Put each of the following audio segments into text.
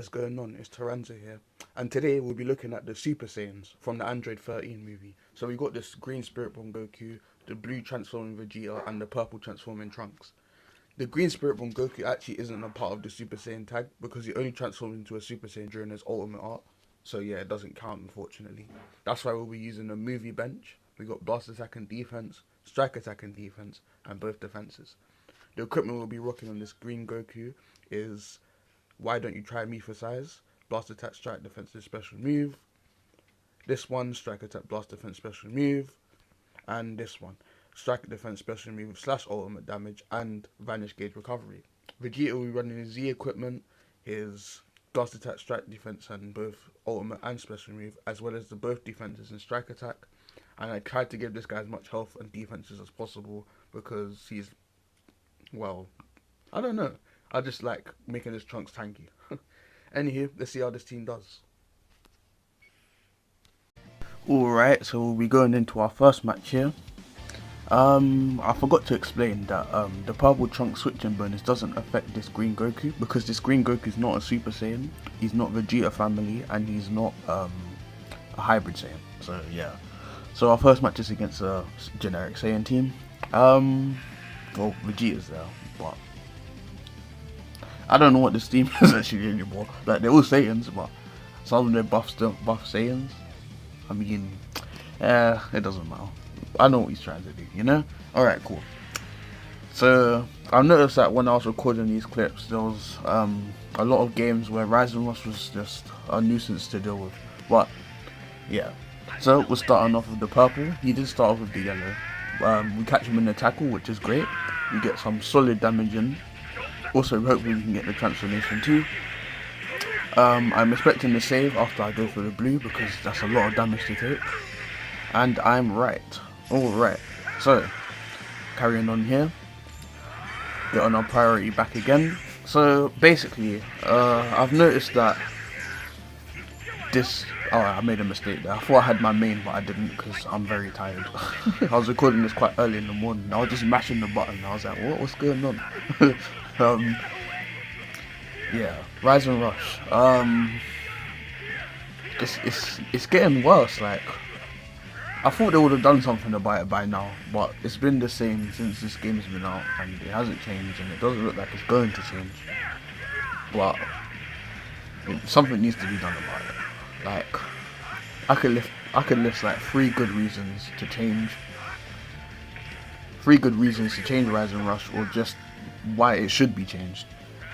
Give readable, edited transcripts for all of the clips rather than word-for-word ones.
What is going on? It's Taranza here, and today we'll be looking at the Super Saiyans from the Android 13 movie. So we got this green Spirit Bomb Goku, the blue transforming Vegeta, and the purple transforming Trunks. The green Spirit Bomb Goku actually isn't a part of the Super Saiyan tag because he only transformed into a Super Saiyan during his ultimate arc. So yeah, it doesn't count unfortunately. That's why we'll be using the movie bench. We got Blast Attack and Defense, Strike Attack and Defense, and both defenses. The equipment we'll be rocking on this green Goku is Why Don't You Try Me for Size, Blast Attack, Strike, Defensive, Special Move. This one, Strike Attack, Blast, Defense, Special Move. And this one, Strike, Defense, Special Move, / Ultimate Damage, and Vanish Gauge Recovery. Vegeta will be running his Z equipment, his Blast Attack, Strike, Defense, and both Ultimate and Special Move, as well as the both defenses and Strike Attack. And I tried to give this guy as much health and defenses as possible because he's, well, I don't know. I just like making his Trunks tanky. Anywho, let's see how this team does. Alright, so we'll be going into our first match here. I forgot to explain that the purple Trunks switching bonus doesn't affect this green Goku because this green Goku is not a Super Saiyan, he's not Vegeta family, and he's not a hybrid Saiyan. So yeah. So our first match is against a generic Saiyan team. Well, Vegeta's there, but I don't know what this team is actually anymore. Like, they're all Saiyans, but some of them buff Saiyans. I mean, it doesn't matter. I know what he's trying to do, you know? Alright, cool. So, I've noticed that when I was recording these clips, there was a lot of games where Rise and Rush was just a nuisance to deal with. But, yeah. So, we're starting off with the purple. He did start off with the yellow. We catch him in the tackle, which is great. We get some solid damage in. Also, hopefully we can get the transformation too. I'm expecting the save after I go for the blue because that's a lot of damage to take. And I'm right. Alright. So, carrying on here. Get on our priority back again. So, basically, I've noticed that this... Oh, I made a mistake there. I thought I had my main, but I didn't because I'm very tired. I was recording this quite early in the morning. I was just mashing the button. I was like, what's going on? Yeah, Rise and Rush. It's getting worse. Like, I thought they would have done something about it by now, but it's been the same since this game's been out, and it hasn't changed, and it doesn't look like it's going to change. But something needs to be done about it. Like, I could list like 3 good reasons to change. 3 good reasons to change Rise and Rush, or just why it should be changed.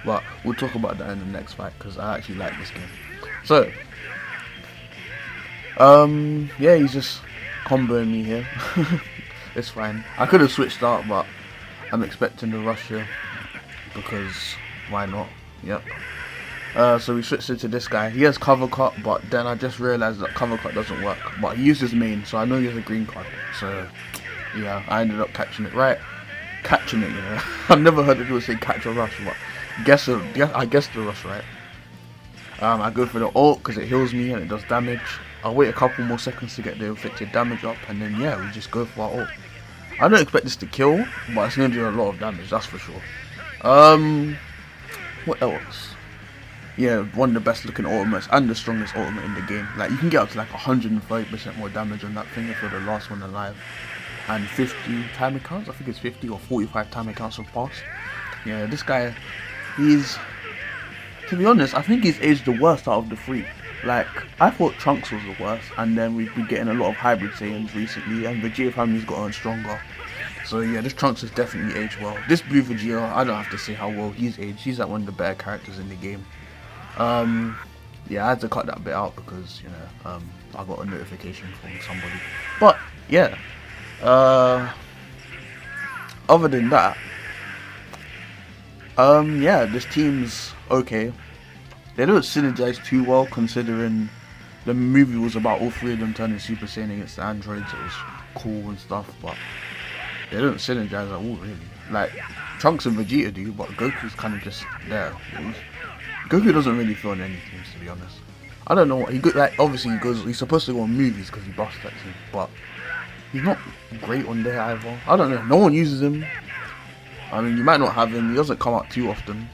But we'll talk about that in the next fight because I actually like this game. So, yeah, he's just comboing me here. It's fine. I could have switched out, but I'm expecting the rush here because why not? Yep. So we switched into this guy. He has cover cut, but then I just realized that cover cut doesn't work. But he used his main, so I know he has a green card. So yeah, I ended up catching it right. Catching it, you know. I've never heard people say catch a rush, but I guess the rush right. I go for the ult because it heals me and it does damage. I'll wait a couple more seconds to get the inflicted damage up, and then yeah, we just go for our ult. I don't expect this to kill, but it's gonna do a lot of damage, that's for sure. What else? Yeah, one of the best looking ultimates and the strongest ultimate in the game. Like, you can get up to like 130% more damage on that thing if you're the last one alive. And 50 timer counts, I think it's 50 or 45 timer counts have passed. Yeah, this guy, he's, to be honest, I think he's aged the worst out of the 3. Like, I thought Trunks was the worst, and then we've been getting a lot of hybrid Saiyans recently, and Vegeta family's gotten stronger. So yeah, this Trunks has definitely aged well. This blue Vegeta, I don't have to say how well he's aged. He's like one of the better characters in the game. Yeah, I had to cut that bit out because, you know, I got a notification from somebody. But yeah, other than that, yeah, this team's okay. They don't synergize too well considering the movie was about all 3 of them turning Super Saiyan against the androids. It was cool and stuff, but they don't synergize at all, really. Like, Trunks and Vegeta do, but Goku's kind of just there. Goku doesn't really feel in any teams, to be honest. I don't know what he like. Obviously, he's supposed to go on movies because he buffs that team, but he's not great on there either. I don't know. No one uses him. I mean, you might not have him. He doesn't come out too often.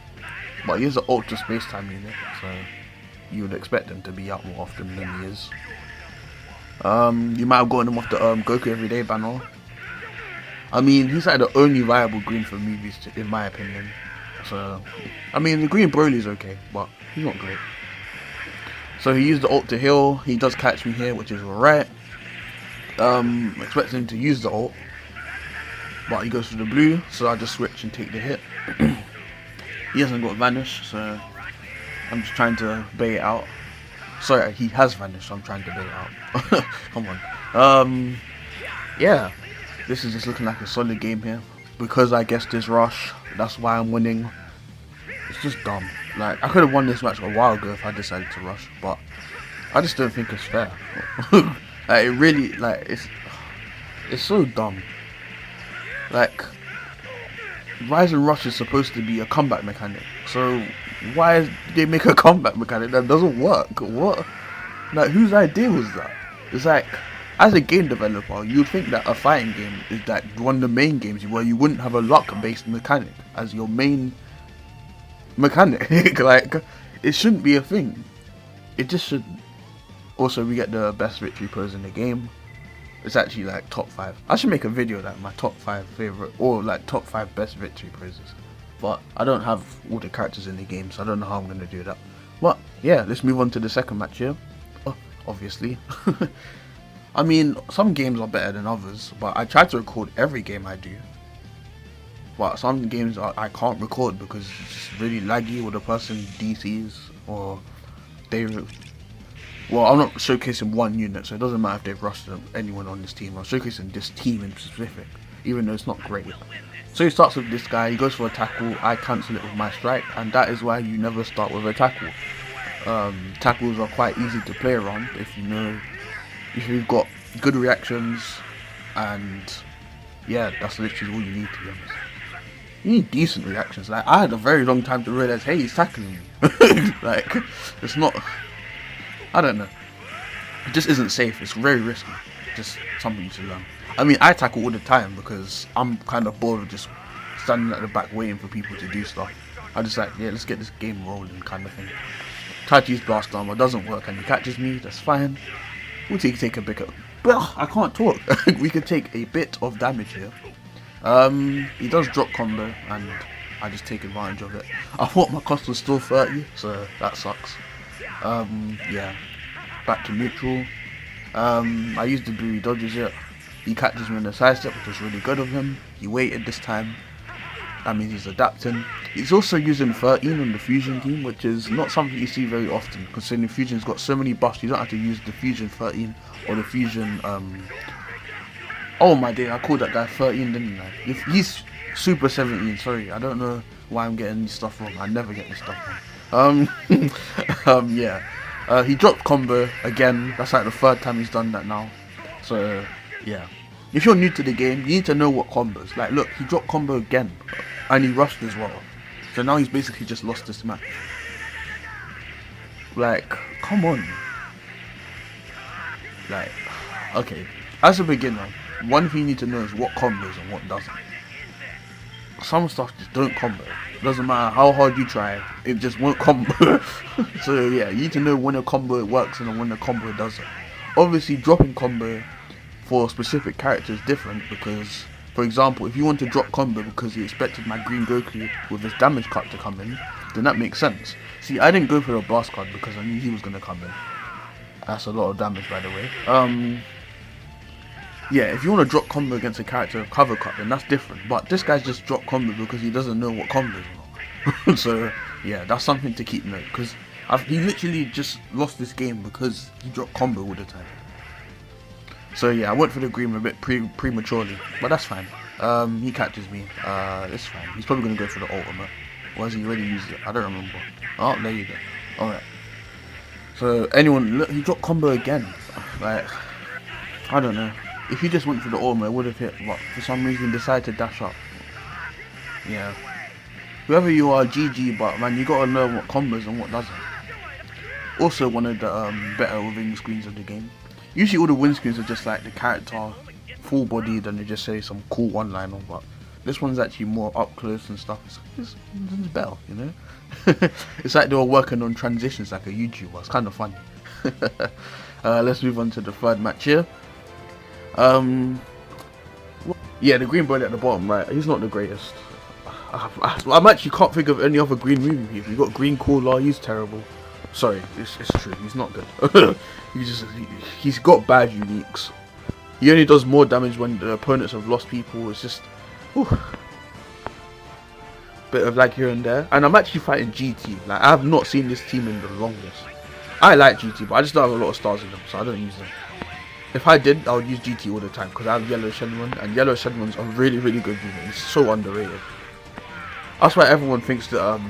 But he is an ultra space time unit, so you would expect him to be out more often than he is. You might have gotten him off the Goku Everyday banner. I mean, he's like the only viable green for movies, in my opinion. So, I mean, the green Broly's okay, but he's not great. So he used the ult to heal. He does catch me here, which is alright. Expecting him to use the ult, but he goes for the blue, so I just switch and take the hit. He hasn't got vanish, so I'm just trying to bait it out. Sorry, he has vanished, so I'm trying to bait it out. Come on. Yeah, this is just looking like a solid game here. Because I guess this rush, that's why I'm winning. It's just dumb. Like, I could have won this match a while ago if I decided to rush, but I just don't think it's fair. Like, it really, like, it's so dumb. Like, Rise and Rush is supposed to be a comeback mechanic, so why did they make a comeback mechanic that doesn't work? What? Like, whose idea was that? It's like, as a game developer, you'd think that a fighting game is like one of the main games where you wouldn't have a luck-based mechanic as your main mechanic. Like, it shouldn't be a thing. It just shouldn't. Also, we get the best victory pose in the game. It's actually like top 5. I should make a video like my top 5 favorite or like top 5 best victory poses. But I don't have all the characters in the game, so I don't know how I'm gonna do that. But yeah, let's move on to the second match here. Oh, obviously. I mean, some games are better than others, but I try to record every game I do. But some games I can't record because it's really laggy, or the person DCs, or they... Well, I'm not showcasing one unit, so it doesn't matter if they've rushed anyone on this team. I'm showcasing this team in specific, even though it's not great. So he starts with this guy, he goes for a tackle, I cancel it with my strike, and that is why you never start with a tackle. Tackles are quite easy to play around if you know... If you've got good reactions, and yeah, that's literally all you need, to be honest. You need decent reactions. Like, I had a very long time to realize, hey, he's tackling me. Like, it's not, I don't know. It just isn't safe. It's very risky. Just something to learn. I mean, I tackle all the time because I'm kind of bored of just standing at the back waiting for people to do stuff. I just like, yeah, let's get this game rolling kind of thing. Try to use blast armor, doesn't work, and he catches me, that's fine. We'll take a bit of... Well, I can't talk. We could take a bit of damage here. He does drop combo, and I just take advantage of it. I thought my cost was still 30, so that sucks. Yeah. Back to neutral. I used the blue, he dodges it. He catches me in the side step, which was really good of him. He waited this time. That means he's adapting. He's also using 13 on the fusion team, which is not something you see very often, considering fusion's got so many buffs. You don't have to use the fusion 13 or the fusion oh my day, I called that guy 13, didn't I? If he's super 17, sorry, I don't know why I'm getting this stuff wrong. I never get this stuff wrong. Yeah. He dropped combo again. That's like the 3rd time he's done that now. So yeah. If you're new to the game, you need to know what combos. Like, look, he dropped combo again, and he rushed as well. So now he's basically just lost this match. Like, come on. Like, okay. As a beginner, one thing you need to know is what combos and what doesn't. Some stuff just don't combo. Doesn't matter how hard you try, it just won't combo. So yeah, you need to know when a combo works and when a combo doesn't. Obviously, dropping combo for a specific character is different because, for example, if you want to drop combo because you expected my green Goku with his damage cut to come in, then that makes sense. See, I didn't go for the blast card because I knew he was going to come in. That's a lot of damage, by the way. Yeah, if you want to drop combo against a character with cover cut, then that's different. But this guy's just dropped combo because he doesn't know what combos are. So yeah, that's something to keep note, because he literally just lost this game because he dropped combo all the time. So yeah, I went for the green a bit prematurely, but that's fine. He catches me. It's fine. He's probably going to go for the ultimate. Or has he already used it? I don't remember. Oh, there you go. Alright. So anyone, look, he dropped combo again. Like, I don't know. If he just went for the ultimate, it would have hit, but for some reason he decided to dash up. Yeah. Whoever you are, GG, but man, you gotta know what combos and what doesn't. Also one of the better win screens of the game. Usually all the win screens are just like the character full bodied and they just say some cool one liner, but This one's actually more up close and stuff. It's better, you know. It's like they were working on transitions like a YouTuber. It's kind of funny. Let's move on to the third match here. Yeah, the green boy at the bottom right, he's not the greatest. I'm actually can't think of any other green movie people. You got Green Cooler, he's terrible. Sorry, it's true, he's not good. He's got bad uniques. He only does more damage when the opponents have lost people. It's just bit of lag here and there. And I'm actually fighting GT. Like, I have not seen this team in the longest. I like GT, but I just don't have a lot of stars in them, so I don't use them. If I did, I would use GT all the time because I have Yellow Shenron, and Yellow Shenron's a really, really good unit. It's so underrated. That's why everyone thinks that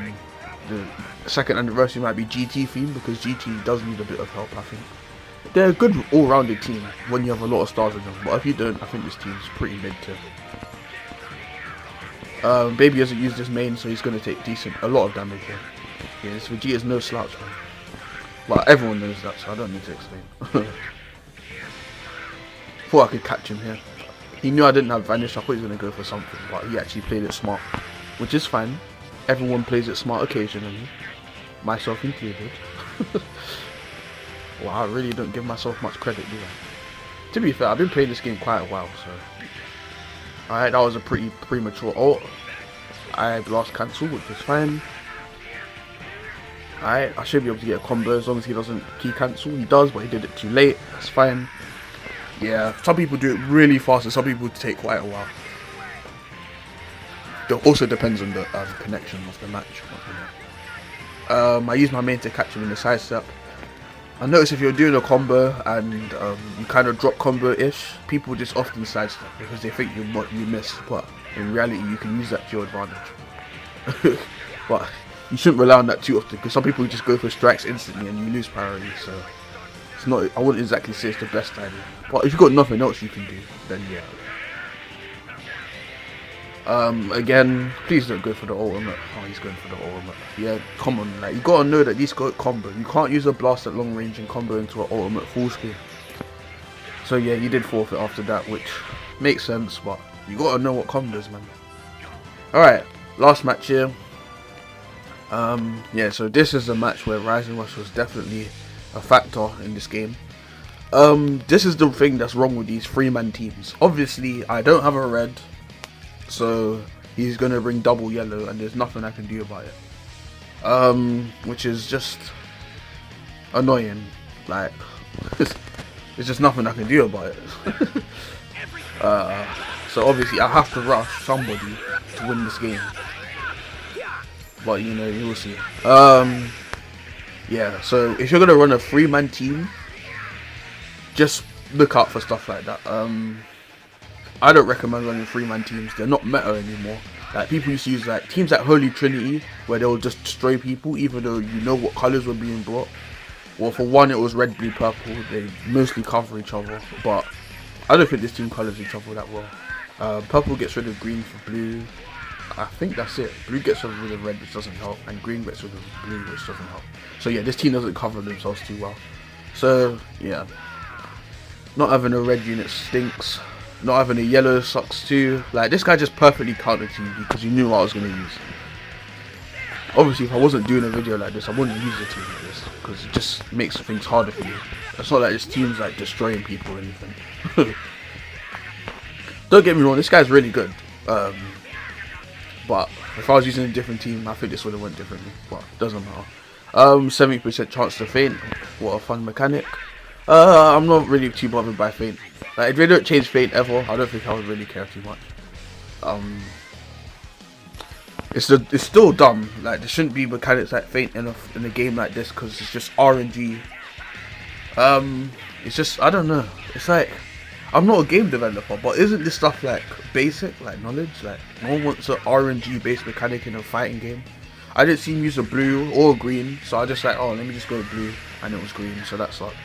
the second anniversary might be GT themed, because GT does need a bit of help, I think. They're a good all-rounded team when you have a lot of stars in them, but if you don't, I think this team's pretty mid-tier. Baby doesn't use this main, so he's going to take a lot of damage here. Yeah, this Vegeta's no slouch, man. But everyone knows that, so I don't need to explain. Thought I could catch him here. He knew I didn't have Vanish, I thought he was going to go for something, but he actually played it smart. Which is fine. Everyone plays it smart occasionally. Myself included. Well, I really don't give myself much credit, do I? To be fair, I've been playing this game quite a while, so... Alright, that was a pretty premature ult. I blast cancel, which is fine. Alright, I should be able to get a combo as long as he doesn't key cancel. He does, but he did it too late. That's fine. Yeah, some people do it really fast and some people take quite a while. It also depends on the connection of the match. I use my main to catch him in the side step. I notice if you're doing a combo and you kind of drop combo-ish, people just often sidestep because they think you missed, but in reality you can use that to your advantage. But you shouldn't rely on that too often because some people just go for strikes instantly and you lose priority, so it's not, I wouldn't exactly say it's the best idea. But if you've got nothing else you can do, then yeah. Again, please don't go for the ultimate. Oh, he's going for the ultimate. Yeah, come on, like, you gotta know that these got combo. You can't use a blast at long range and combo into an ultimate full screen. So yeah, you did forfeit after that, which makes sense, but you gotta know what combos, man. Alright, last match here. Yeah, so this is a match where Rising Rush was definitely a factor in this game. This is the thing that's wrong with these 3-man teams. Obviously, I don't have a red, so he's gonna bring double yellow, and there's nothing I can do about it. Which is just annoying. Like, there's just nothing I can do about it. So obviously I have to rush somebody to win this game. But you know, you will see. Yeah, so if you're gonna run a 3-man team, just look out for stuff like that. I don't recommend running 3-man teams. They're not meta anymore. Like, people used to use like teams like Holy Trinity, where they'll just destroy people even though you know what colours were being brought. Well, for one it was red, blue, purple. They mostly cover each other, but I don't think this team colours each other that well. Purple gets rid of green for blue. I think that's it. Blue gets rid of red, which doesn't help, and green gets rid of blue, which doesn't help. So yeah, this team doesn't cover themselves too well. So yeah, not having a red unit stinks. Not having a yellow sucks too. Like, this guy just perfectly countered to you because he knew what I was going to use. Obviously, if I wasn't doing a video like this, I wouldn't use a team like this because it just makes things harder for you. It's not like this team's like destroying people or anything. Don't get me wrong, this guy's really good. But if I was using a different team, I think this would have went differently. But it doesn't matter. 70% chance to faint. What a fun mechanic. I'm not really too bothered by faint. Like, if they don't change faint ever, I don't think I would really care too much. It's still dumb. Like, there shouldn't be mechanics like faint enough in a game like this because it's just RNG. It's just, I don't know. It's like, I'm not a game developer, but isn't this stuff like basic, like knowledge? Like, no one wants an RNG based mechanic in a fighting game. I didn't see him use a blue or a green, so I just like, oh, let me just go with blue, and it was green, so that sucked.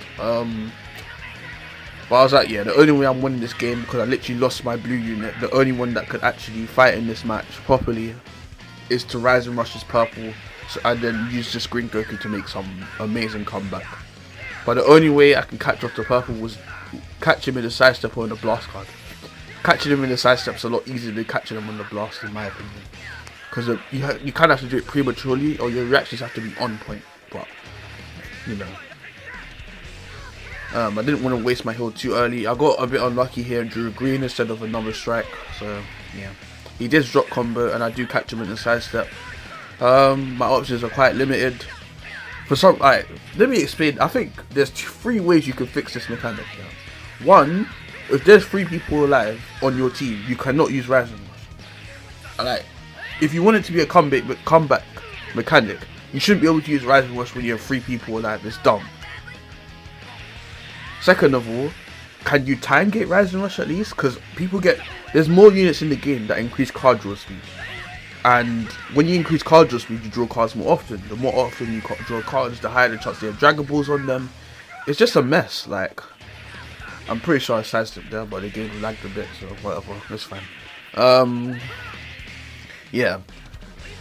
But I was like, yeah, the only way I'm winning this game, because I literally lost my blue unit, the only one that could actually fight in this match properly is to Rise and Rush as purple, and then use just green Goku to make some amazing comeback. But the only way I can catch off the purple was catch him in a sidestep or in a blast card. catching them in the side steps a lot easier than catching them on the blast, in my opinion. Because you kind of have to do it prematurely, or your reactions have to be on point. But you know, I didn't want to waste my heal too early. I got a bit unlucky here and drew a green instead of another strike. So yeah, he did drop combo, and I do catch him in the side step. My options are quite limited. For some, let me explain. I think there's 3 ways you can fix this mechanic. Yeah. One, if there's 3 people alive on your team, you cannot use Rising Rush. If you want it to be a comeback mechanic, you shouldn't be able to use Rising Rush when you have 3 people alive. It's dumb. Second of all, can you time gate Rising Rush at least? Because there's more units in the game that increase card draw speed. And when you increase card draw speed, you draw cards more often. The more often you draw cards, the higher the chance they have Dragon Balls on them. It's just a mess. Like, I'm pretty sure I sidestepped there, but the game lagged a bit, so whatever, it's fine. Yeah,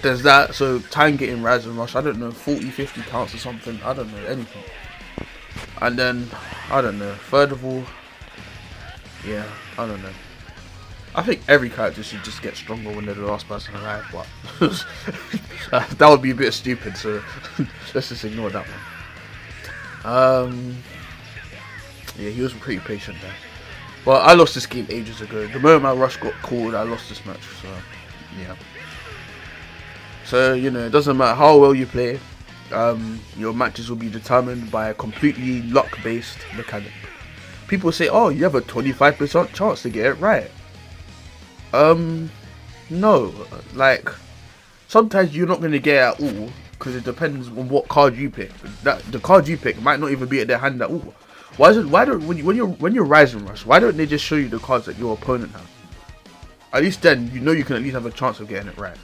there's that. So time getting Rising Rush, I don't know, 40-50 counts or something, I don't know, anything. And then, I don't know, third of all, yeah, I don't know. I think every character should just get stronger when they're the last person alive, but that would be a bit stupid, so let's just ignore that one. Yeah, he was pretty patient there. Well, I lost this game ages ago. The moment my rush got called, I lost this match, so yeah. So, you know, it doesn't matter how well you play, your matches will be determined by a completely luck-based mechanic. People say, oh, you have a 25% chance to get it right. No, like, sometimes you're not going to get it at all, because it depends on what card you pick. The card you pick might not even be at their hand at all. When you're Rising Rush, why don't they just show you the cards that your opponent has? At least then, you know you can at least have a chance of getting it right.